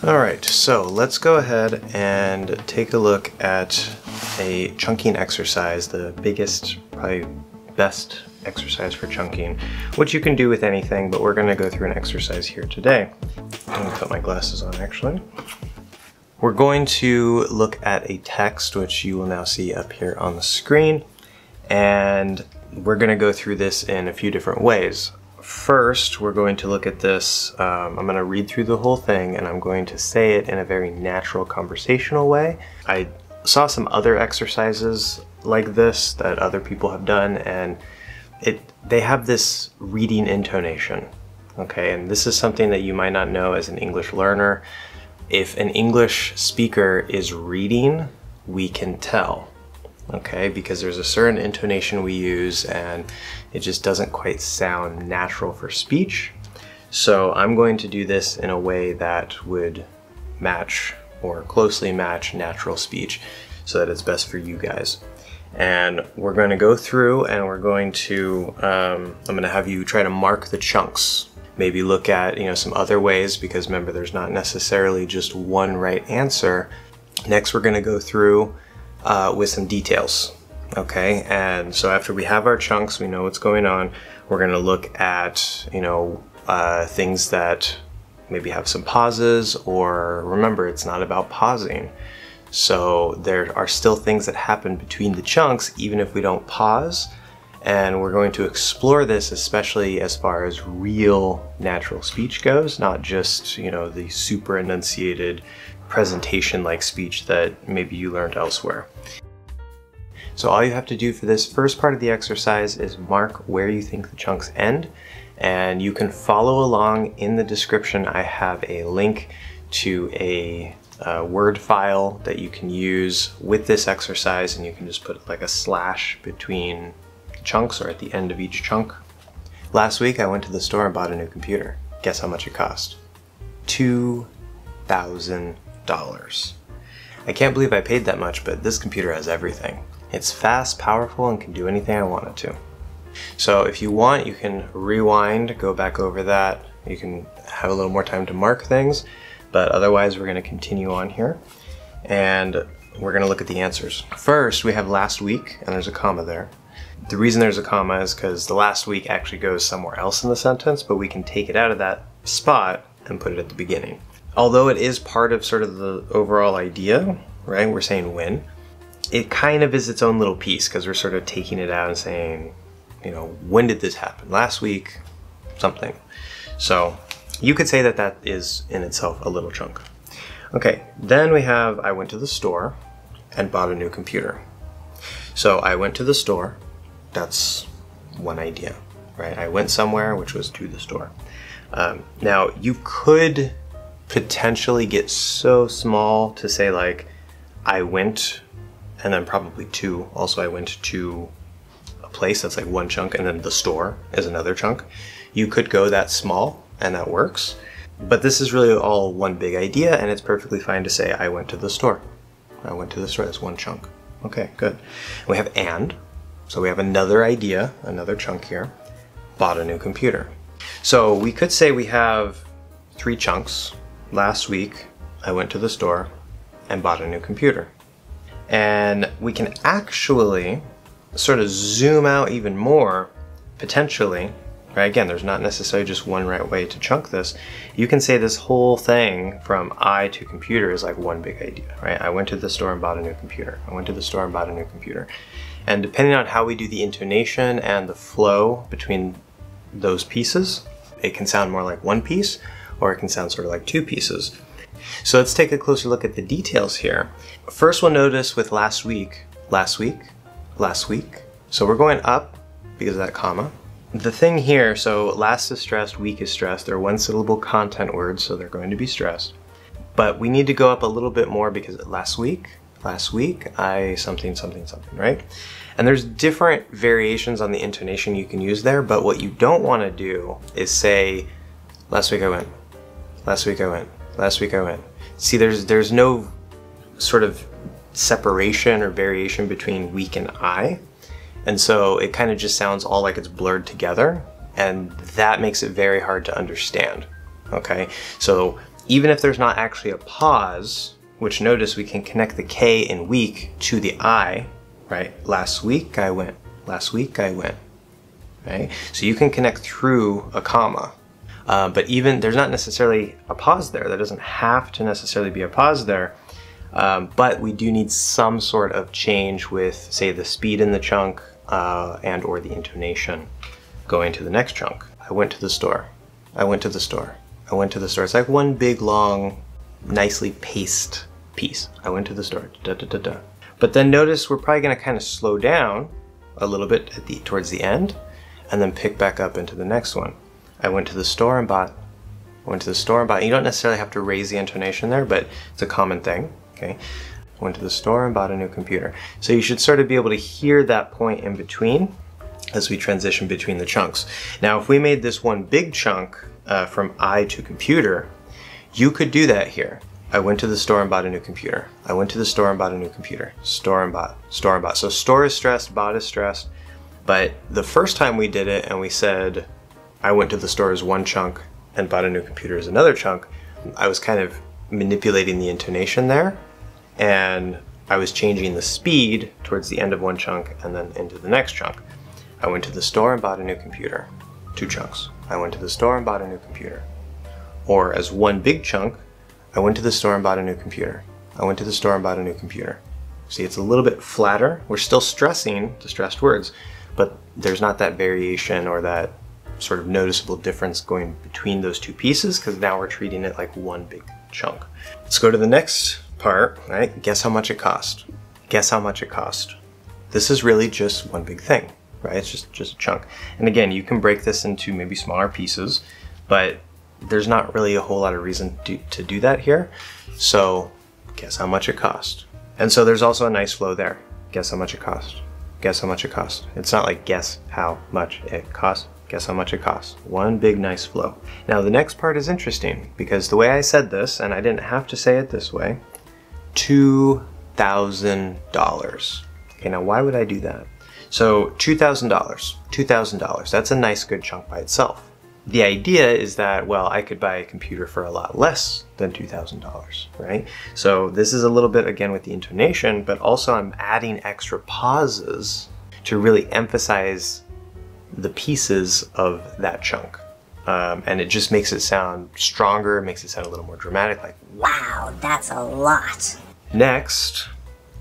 Alright, so let's go ahead and take a look at a chunking exercise, the biggest, probably best exercise for chunking, which you can do with anything, but we're going to go through an exercise here today. I'm going to put my glasses on actually. We're going to look at a text, which you will now see up here on the screen, and we're going to go through this in a few different ways. First, we're going to look at this, I'm going to read through the whole thing and I'm going to say it in a very natural conversational way. I saw some other exercises like this that other people have done, and they have this reading intonation, okay? And this is something that you might not know as an English learner. If an English speaker is reading, we can tell. Okay, because there's a certain intonation we use and it just doesn't quite sound natural for speech. So I'm going to do this in a way that would match or closely match natural speech so that it's best for you guys. And we're going to go through and we're going to, I'm going to have you try to mark the chunks. Maybe look at, some other ways, because remember, there's not necessarily just one right answer. Next, we're going to go through with some details, okay? And so after we have our chunks, we know what's going on, we're going to look at, things that maybe have some pauses, or remember, it's not about pausing. So there are still things that happen between the chunks, even if we don't pause. And we're going to explore this, especially as far as real natural speech goes, not just, the super enunciated presentation-like speech that maybe you learned elsewhere. So all you have to do for this first part of the exercise is mark where you think the chunks end, and you can follow along in the description. I have a link to a Word file that you can use with this exercise, and you can just put like a slash between chunks or at the end of each chunk. Last week I went to the store and bought a new computer. Guess how much it cost? $2,000. I can't believe I paid that much, but this computer has everything. It's fast, powerful, and can do anything I want it to. So if you want, you can rewind, go back over that. You can have a little more time to mark things, but otherwise we're going to continue on here and we're going to look at the answers. First, we have last week, and there's a comma there. The reason there's a comma is because the last week actually goes somewhere else in the sentence, but we can take it out of that spot and put it at the beginning. Although it is part of sort of the overall idea, right? We're saying when. It kind of is its own little piece, because we're sort of taking it out and saying, when did this happen? Last week, something. So you could say that that is in itself a little chunk. Okay, then we have I went to the store and bought a new computer. So I went to the store. That's one idea, right? I went somewhere, which was to the store. Now, you could potentially get so small to say like, I went, and then probably to, also I went to a place, that's like one chunk, and then the store is another chunk. You could go that small, and that works. But this is really all one big idea, and it's perfectly fine to say, I went to the store. I went to the store, that's one chunk. Okay, good. We have and, so we have another idea, another chunk here. Bought a new computer. So we could say we have 3 chunks. Last week, I went to the store and bought a new computer. And we can actually sort of zoom out even more, potentially, right? Again, there's not necessarily just one right way to chunk this. You can say this whole thing from I to computer is like one big idea, right? I went to the store and bought a new computer. I went to the store and bought a new computer. And depending on how we do the intonation and the flow between those pieces, it can sound more like one piece, or it can sound sort of like 2 pieces. So let's take a closer look at the details here. First, we'll notice with last week, last week, last week. So we're going up because of that comma. The thing here, so last is stressed, week is stressed. They're one syllable content words, so they're going to be stressed. But we need to go up a little bit more because last week, I something, something, something, right? And there's different variations on the intonation you can use there, but what you don't want to do is say, last week I went, last week I went, last week I went. See, there's no sort of separation or variation between week and I. And so it kind of just sounds all like it's blurred together, and that makes it very hard to understand, okay? So even if there's not actually a pause, which notice we can connect the K in week to the I, right? Last week I went, last week I went, right? So you can connect through a comma. But even there's not necessarily a pause there. There doesn't have to necessarily be a pause there. But we do need some sort of change with, say, the speed in the chunk and or the intonation going to the next chunk. I went to the store. I went to the store. I went to the store. It's like one big, long, nicely paced piece. I went to the store. Da, da, da, da. But then notice we're probably going to kind of slow down a little bit at towards the end and then pick back up into the next one. I went to the store and bought. I went to the store and bought. You don't necessarily have to raise the intonation there, but it's a common thing. Okay. I went to the store and bought a new computer. So you should sort of be able to hear that point in between as we transition between the chunks. Now, if we made this one big chunk from I to computer, you could do that here. I went to the store and bought a new computer. I went to the store and bought a new computer. Store and bought, store and bought. So store is stressed, bought is stressed. But the first time we did it and we said, I went to the store as one chunk and bought a new computer as another chunk, I was kind of manipulating the intonation there. And I was changing the speed towards the end of one chunk and then into the next chunk. I went to the store and bought a new computer. 2 chunks. I went to the store and bought a new computer. Or as one big chunk, I went to the store and bought a new computer. I went to the store and bought a new computer. See, it's a little bit flatter. We're still stressing the stressed words, but there's not that variation or that sort of noticeable difference going between those two pieces because now we're treating it like one big chunk. Let's go to the next part, right? Guess how much it cost. Guess how much it cost. This is really just one big thing, right? It's just a chunk. And again, you can break this into maybe smaller pieces, but there's not really a whole lot of reason to do that here. So guess how much it cost. And so there's also a nice flow there. Guess how much it cost. Guess how much it cost. It's not like guess how much it cost. Guess how much it costs. One big nice flow. Now the next part is interesting because the way I said this, and I didn't have to say it this way, $2,000. Okay, now why would I do that? So $2,000, $2,000, that's a nice good chunk by itself. The idea is that, well, I could buy a computer for a lot less than $2,000, right? So this is a little bit, again, with the intonation, but also I'm adding extra pauses to really emphasize the pieces of that chunk. And it just makes it sound stronger, it makes it sound a little more dramatic, like, wow, that's a lot. Next,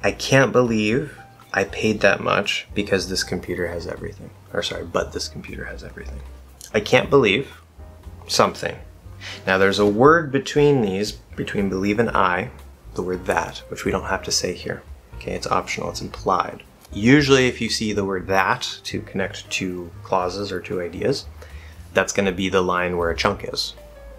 I can't believe I paid that much because this computer has everything. Or sorry, but this computer has everything. I can't believe something. Now there's a word between these, between believe and I, the word that, which we don't have to say here. Okay, it's optional, it's implied. Usually if you see the word that to connect to clauses or to ideas, that's going to be the line where a chunk is.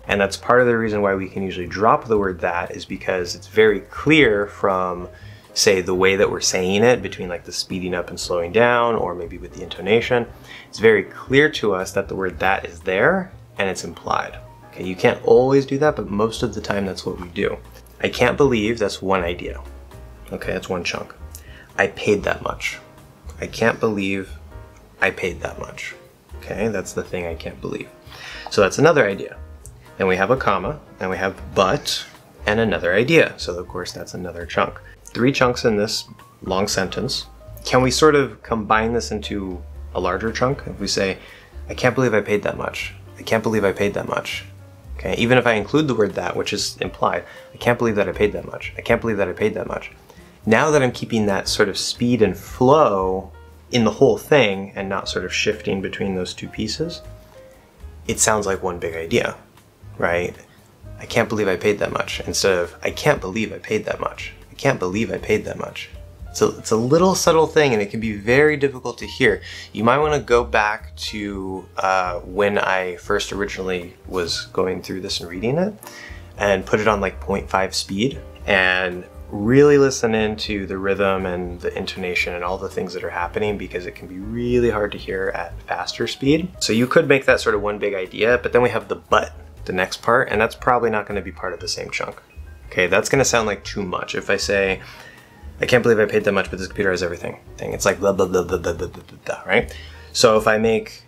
And that's part of the reason why we can usually drop the word that is because it's very clear from, say, the way that we're saying it, between like the speeding up and slowing down, or maybe with the intonation, it's very clear to us that the word that is there and it's implied. Okay, you can't always do that, but most of the time that's what we do. I can't believe, that's one idea. Okay, that's one chunk. I paid that much. I can't believe I paid that much. Okay, that's the thing I can't believe. So that's another idea. Then we have a comma, and we have but, and another idea. So of course that's another chunk. 3 chunks in this long sentence. Can we sort of combine this into a larger chunk? If we say, I can't believe I paid that much. I can't believe I paid that much. Okay, even if I include the word that, which is implied, I can't believe that I paid that much. I can't believe that I paid that much. Now that I'm keeping that sort of speed and flow in the whole thing and not sort of shifting between those two pieces, it sounds like one big idea, right? I can't believe I paid that much, instead of I can't believe I paid that much. I can't believe I paid that much. So it's a little subtle thing and it can be very difficult to hear. You might want to go back to when I first originally was going through this and reading it and put it on like 0.5 speed and really listen into the rhythm and the intonation and all the things that are happening, because it can be really hard to hear at faster speed. So you could make that sort of one big idea, but then we have the but, the next part, and that's probably not going to be part of the same chunk. Okay, that's going to sound like too much. If I say, I can't believe I paid that much, but this computer has everything. It's like blah, blah, blah, blah, blah, blah, blah, blah, right? So if I make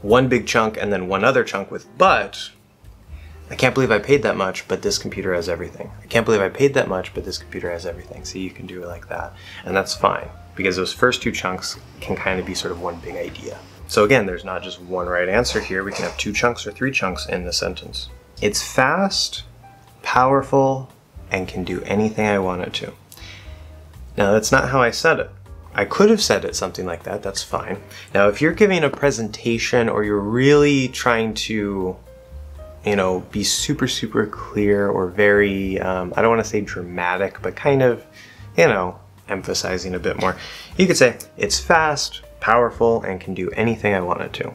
one big chunk and then one other chunk with but, I can't believe I paid that much, but this computer has everything. I can't believe I paid that much, but this computer has everything. So you can do it like that. And that's fine, because those first two chunks can kind of be sort of one big idea. So again, there's not just one right answer here. We can have 2 chunks or 3 chunks in the sentence. It's fast, powerful, and can do anything I want it to. Now, that's not how I said it. I could have said it something like that. That's fine. Now, if you're giving a presentation or you're really trying to, you know, be super, super clear or very, I don't want to say dramatic, but kind of, you know, emphasizing a bit more, you could say, it's fast, powerful, and can do anything I want it to.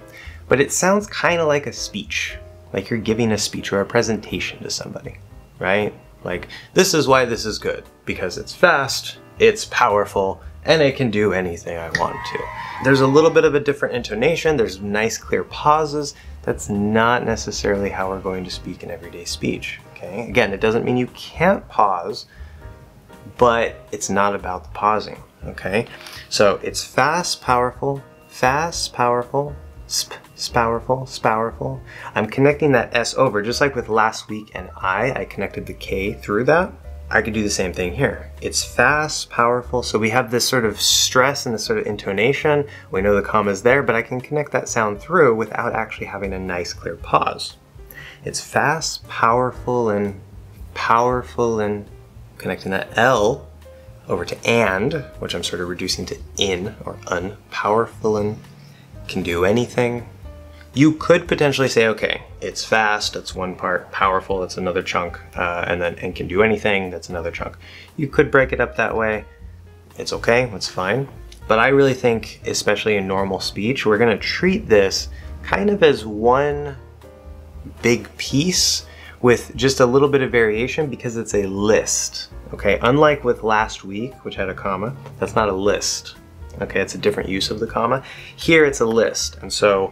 But it sounds kind of like a speech, like you're giving a speech or a presentation to somebody, right? Like, this is why this is good, because it's fast, it's powerful, and it can do anything I want to. There's a little bit of a different intonation, there's nice clear pauses. That's not necessarily how we're going to speak in everyday speech, okay? Again, it doesn't mean you can't pause, but it's not about the pausing, okay? So it's fast, powerful, powerful, powerful. I'm connecting that S over, just like with last week and I connected the K through that. I could do the same thing here. It's fast, powerful. So we have this sort of stress and this sort of intonation. We know the comma's there, but I can connect that sound through without actually having a nice clear pause. It's fast, powerful, and connecting that L over to and, which I'm sort of reducing to in or un, powerful and can do anything. You could potentially say, okay, it's fast, that's one part, powerful, that's another chunk, and can do anything, that's another chunk. You could break it up that way. It's okay, that's fine. But I really think, especially in normal speech, we're gonna treat this kind of as one big piece with just a little bit of variation because it's a list, okay? Unlike with last week, which had a comma, that's not a list, okay? It's a different use of the comma. Here it's a list, and so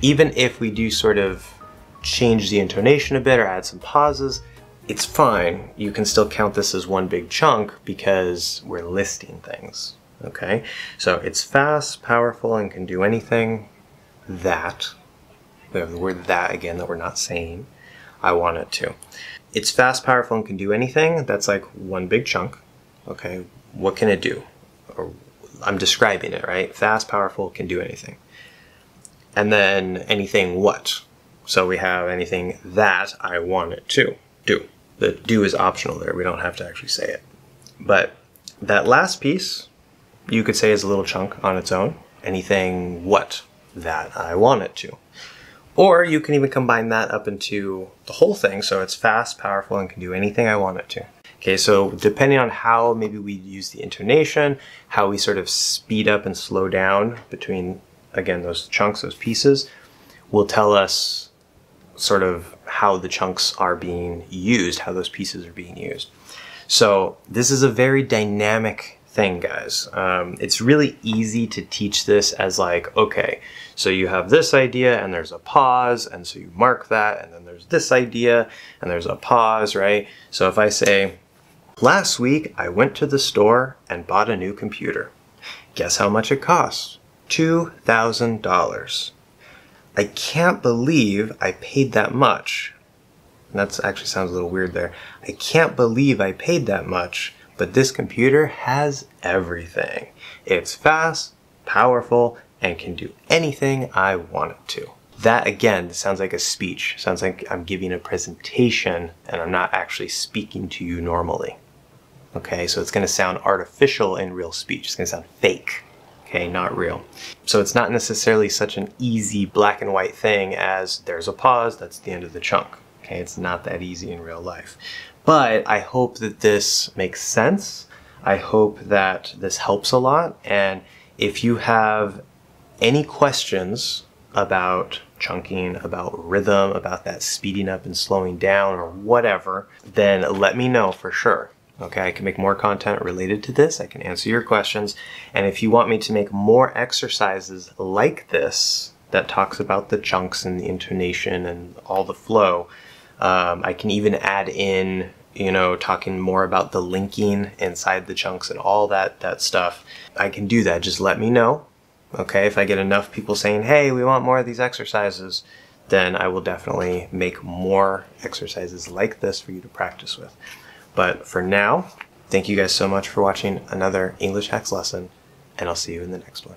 even if we do sort of change the intonation a bit or add some pauses, it's fine. You can still count this as one big chunk because we're listing things, okay? So it's fast, powerful, and can do anything that, we have the word that again that we're not saying, I want it to. It's fast, powerful, and can do anything. That's like one big chunk, okay? What can it do? Or I'm describing it, right? Fast, powerful, can do anything. And then anything what? So we have anything that I want it to do. The do is optional there. We don't have to actually say it. But that last piece, you could say is a little chunk on its own. Anything what? That I want it to. Or you can even combine that up into the whole thing. So it's fast, powerful, and can do anything I want it to. Okay, so depending on how maybe we use the intonation, how we sort of speed up and slow down between, again, those chunks, those pieces, will tell us sort of how the chunks are being used, how those pieces are being used. So this is a very dynamic thing, guys. It's really easy to teach this as like, okay, so you have this idea and there's a pause, and so you mark that, and then there's this idea and there's a pause, right? So if I say, last week I went to the store and bought a new computer. Guess how much it cost? $2,000. I can't believe I paid that much. And that actually sounds a little weird there. I can't believe I paid that much, but this computer has everything. It's fast, powerful, and can do anything I want it to. That again sounds like a speech. Sounds like I'm giving a presentation and I'm not actually speaking to you normally. Okay, so it's gonna sound artificial in real speech. It's gonna sound fake. Okay, not real. So it's not necessarily such an easy black and white thing as there's a pause, that's the end of the chunk. Okay, it's not that easy in real life. But I hope that this makes sense. I hope that this helps a lot. And if you have any questions about chunking, about rhythm, about that speeding up and slowing down or whatever, then let me know for sure. Okay, I can make more content related to this. I can answer your questions. And if you want me to make more exercises like this that talks about the chunks and the intonation and all the flow, I can even add in, you know, talking more about the linking inside the chunks and all that stuff. I can do that. Just let me know. Okay, if I get enough people saying, hey, we want more of these exercises, then I will definitely make more exercises like this for you to practice with. But for now, thank you guys so much for watching another English Hacks lesson, and I'll see you in the next one.